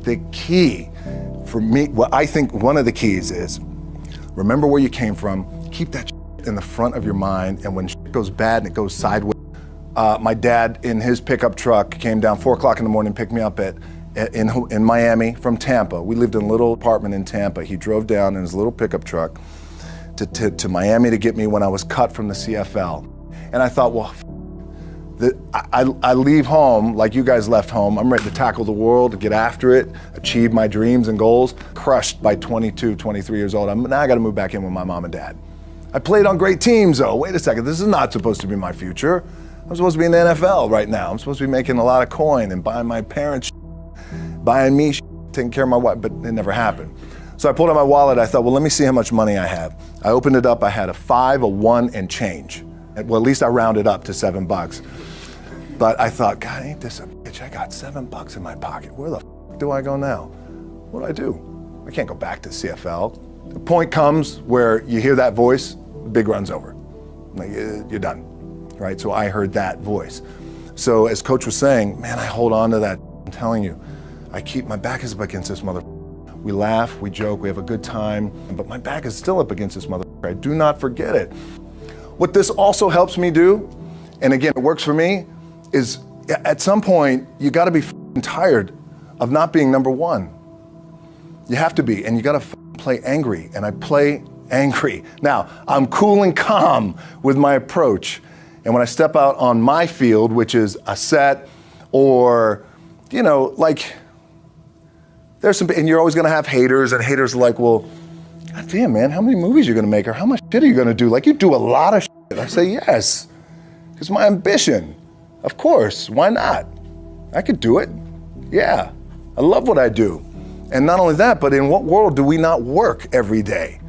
The key for me, what I think one of the keys is, remember where you came from, keep that in the front of your mind, and when shit goes bad and it goes sideways. My dad in his pickup truck came down 4 o'clock in the morning, picked me up in Miami from Tampa. We lived in a little apartment in Tampa. He drove down in his little pickup truck to Miami to get me when I was cut from the CFL. And I thought, well, I leave home like you guys left home. I'm ready to tackle the world, to get after it, achieve my dreams and goals. Crushed by 22, 23 years old. Now I got to move back in with my mom and dad. I played on great teams, though. Wait a second, this is not supposed to be my future. I'm supposed to be in the NFL right now. I'm supposed to be making a lot of coin and buying my parents, buying me, taking care of my wife, but it never happened. So I pulled out my wallet. I thought, well, let me see how much money I have. I opened it up. I had a 5, a 1, and change. Well, at least I rounded up to $7. But I thought, God, ain't this a bitch? I got $7 in my pocket. Where the f do I go now? What do I do? I can't go back to CFL. The point comes where you hear that voice, the big run's over. Like, you're done, right? So I heard that voice. So as Coach was saying, man, I hold on to that. I'm telling you, my back is up against this mother. We laugh, we joke, we have a good time, but my back is still up against this mother. I do not forget it. What this also helps me do, and again, it works for me, is at some point, you gotta be tired of not being number one. You have to be, and you gotta play angry, and I play angry. Now, I'm cool and calm with my approach, and when I step out on my field, which is a set, or, you know, like, there's some, and you're always gonna have haters, and haters are like, well, God damn, man, how many movies are you gonna make, or how much shit are you gonna do? Like, you do a lot of shit. I say, yes, it's my ambition. Of course, why not? I could do it. Yeah, I love what I do. And not only that, but in what world do we not work every day?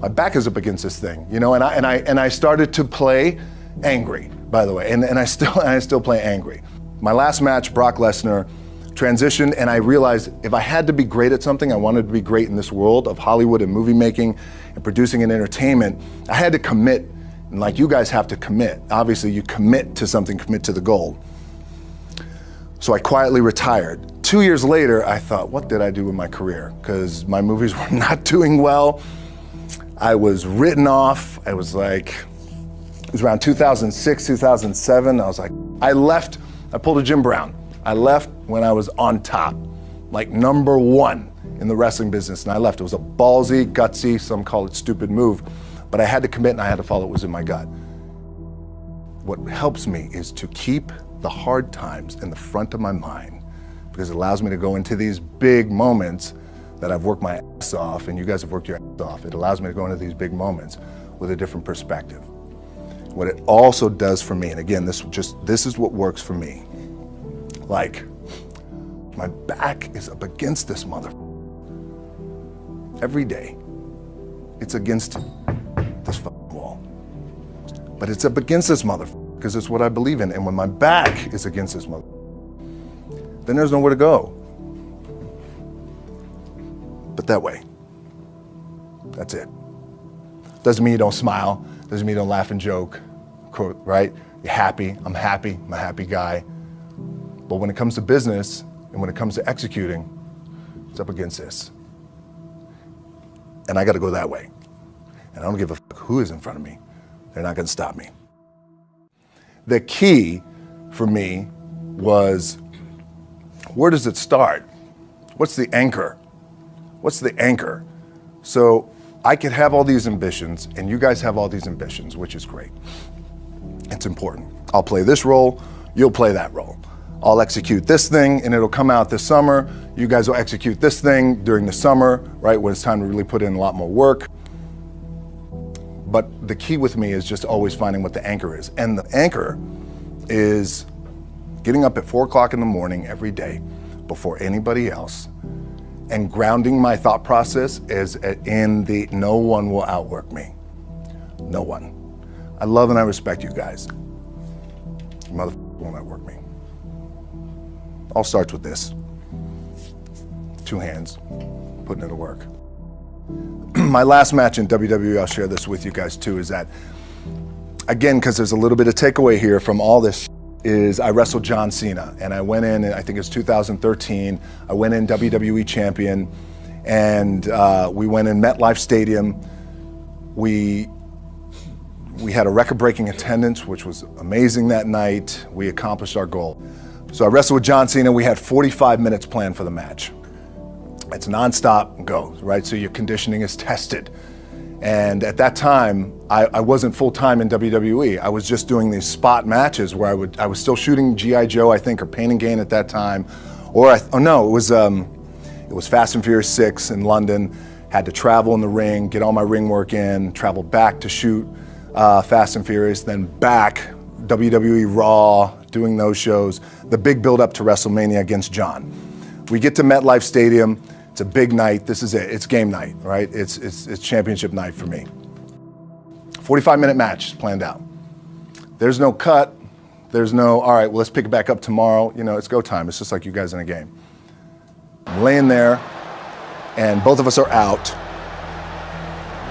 My back is up against this thing, you know, and I started to play angry, by the way, and I still play angry. My last match, Brock Lesnar, transitioned, and I realized if I had to be great at something, I wanted to be great in this world of Hollywood and movie making and producing and entertainment, I had to commit, and like you guys have to commit. Obviously, you commit to something, commit to the goal. So I quietly retired. 2 years later, I thought, what did I do with my career? Because my movies were not doing well. I was written off. I was like, it was around 2006, 2007. I was like, I left, I pulled a Jim Brown. I left when I was on top, like number one in the wrestling business, and I left. It was a ballsy, gutsy, some call it stupid move, but I had to commit and I had to follow what was in my gut. What helps me is to keep the hard times in the front of my mind, because it allows me to go into these big moments that I've worked my ass off, and you guys have worked your ass off. It allows me to go into these big moments with a different perspective. What it also does for me, and again, this is what works for me. Like, my back is up against this mother every day. It's against this wall. But it's up against this mother because it's what I believe in. And when my back is against this mother, then there's nowhere to go. But that way. That's it. Doesn't mean you don't smile. Doesn't mean you don't laugh and joke, right? You're happy. I'm happy. I'm a happy guy. But when it comes to business and when it comes to executing, it's up against this. And I got to go that way. And I don't give a fuck who is in front of me. They're not going to stop me. The key for me was, where does it start? What's the anchor? What's the anchor? So I could have all these ambitions, and you guys have all these ambitions, which is great. It's important. I'll play this role, you'll play that role. I'll execute this thing and it'll come out this summer. You guys will execute this thing during the summer, right, when it's time to really put in a lot more work. But the key with me is just always finding what the anchor is. And the anchor is getting up at 4 o'clock in the morning every day before anybody else and grounding my thought process is in the no one will outwork me. No one. I love and I respect you guys. You motherfuckers won't outwork me. All starts with this. 2 hands, putting it to work. My last match in WWE, I'll share this with you guys too, is that, again, because there's a little bit of takeaway here from all this, is I wrestled John Cena, and I went in, I think it was 2013, I went in WWE champion, and we went in MetLife Stadium. We had a record-breaking attendance, which was amazing that night. We accomplished our goal. So I wrestled with John Cena. We had 45 minutes planned for the match. It's nonstop go, right? So your conditioning is tested. And at that time, I wasn't full-time in WWE. I was just doing these spot matches where I was still shooting G.I. Joe, I think, or Pain and Gain at that time. It was Fast and Furious 6 in London. Had to travel in the ring, get all my ring work in, travel back to shoot Fast and Furious, then back, WWE Raw, doing those shows. The big build up to WrestleMania against John. We get to MetLife Stadium. It's a big night. This is it. It's game night, right? It's championship night for me. 45-minute match planned out. There's no cut. There's no, all right, well, let's pick it back up tomorrow. You know, it's go time. It's just like you guys in a game. I'm laying there, and both of us are out.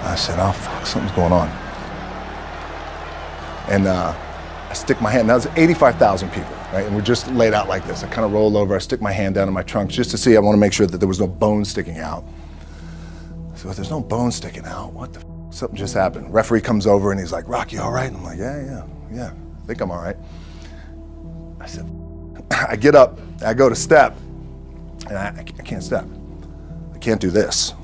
I said, oh, fuck, something's going on. And I stick my hand, now there's 85,000 people, right? And we're just laid out like this. I kind of roll over, I stick my hand down in my trunk just to see, I want to make sure that there was no bone sticking out. So if there's no bone sticking out, what the f? Something just happened. Referee comes over and he's like, Rock, you all right? And I'm like, yeah, I think I'm all right. I said, I get up, I go to step, and I can't step. I can't do this.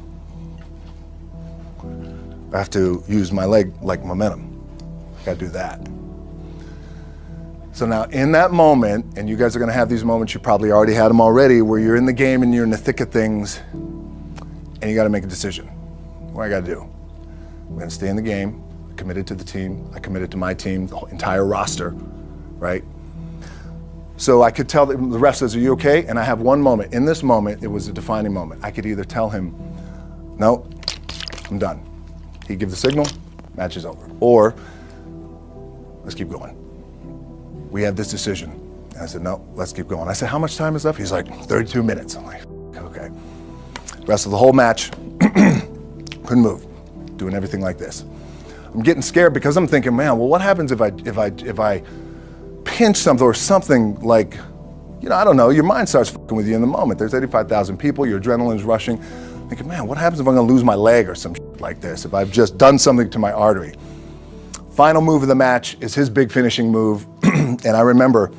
I have to use my leg like momentum. I gotta do that. So now in that moment, and you guys are gonna have these moments, you probably already had them already, where you're in the game and you're in the thick of things, and you gotta make a decision. What I gotta do? I'm gonna stay in the game, I committed to the team, I committed to my team, the whole entire roster, right? So I could tell, the ref says, are you okay? And I have one moment. In this moment, it was a defining moment. I could either tell him, no, I'm done. He'd give the signal, match is over. Or, let's keep going. We have this decision. And I said, no, let's keep going. I said, how much time is left? He's like, 32 minutes. I'm like, okay. Rest of the whole match, couldn't move, doing everything like this. I'm getting scared because I'm thinking, man, well, what happens if I pinch something or something like, you know, I don't know, your mind starts fucking with you in the moment. There's 85,000 people, your adrenaline's rushing. I'm thinking, man, what happens if I'm gonna lose my leg or some shit like this, if I've just done something to my artery? Final move of the match is his big finishing move. And I remember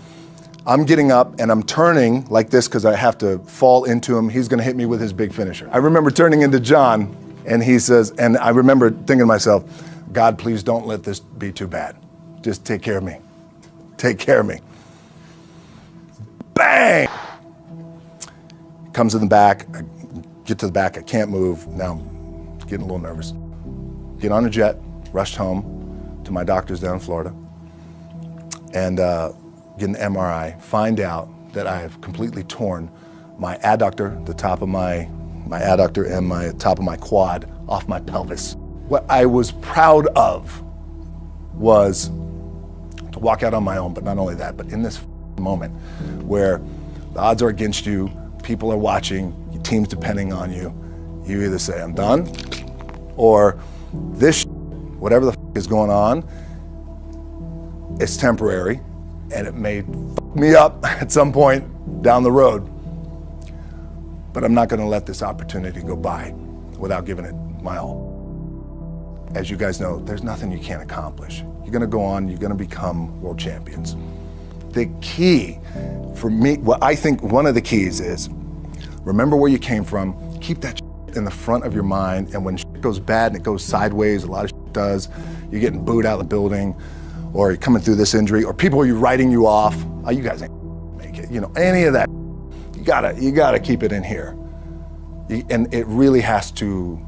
I'm getting up and I'm turning like this because I have to fall into him. He's gonna hit me with his big finisher. I remember turning into John and he says, and I remember thinking to myself, God, please don't let this be too bad. Just take care of me. Take care of me. Bang! Comes in the back, I get to the back, I can't move. Now I'm getting a little nervous. Get on a jet, rushed home to my doctor's down in Florida, and get an MRI, find out that I have completely torn my adductor, the top of my adductor and my top of my quad off my pelvis. What I was proud of was to walk out on my own, but not only that, but in this moment where the odds are against you, people are watching, your team's depending on you, you either say, I'm done, or this whatever the is going on, it's temporary, and it may fuck me up at some point down the road, but I'm not gonna let this opportunity go by without giving it my all. As you guys know, there's nothing you can't accomplish. You're gonna go on, you're gonna become world champions. The key for me, well, I think one of the keys is, remember where you came from, keep that in the front of your mind, and when shit goes bad and it goes sideways, a lot of shit does, you're getting booed out of the building, or you're coming through this injury, or people are writing you off, oh, you guys ain't make it, you know, any of that, you gotta keep it in here. And it really has to,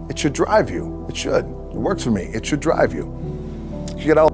it should drive you. It should. It works for me. It should drive you. You gotta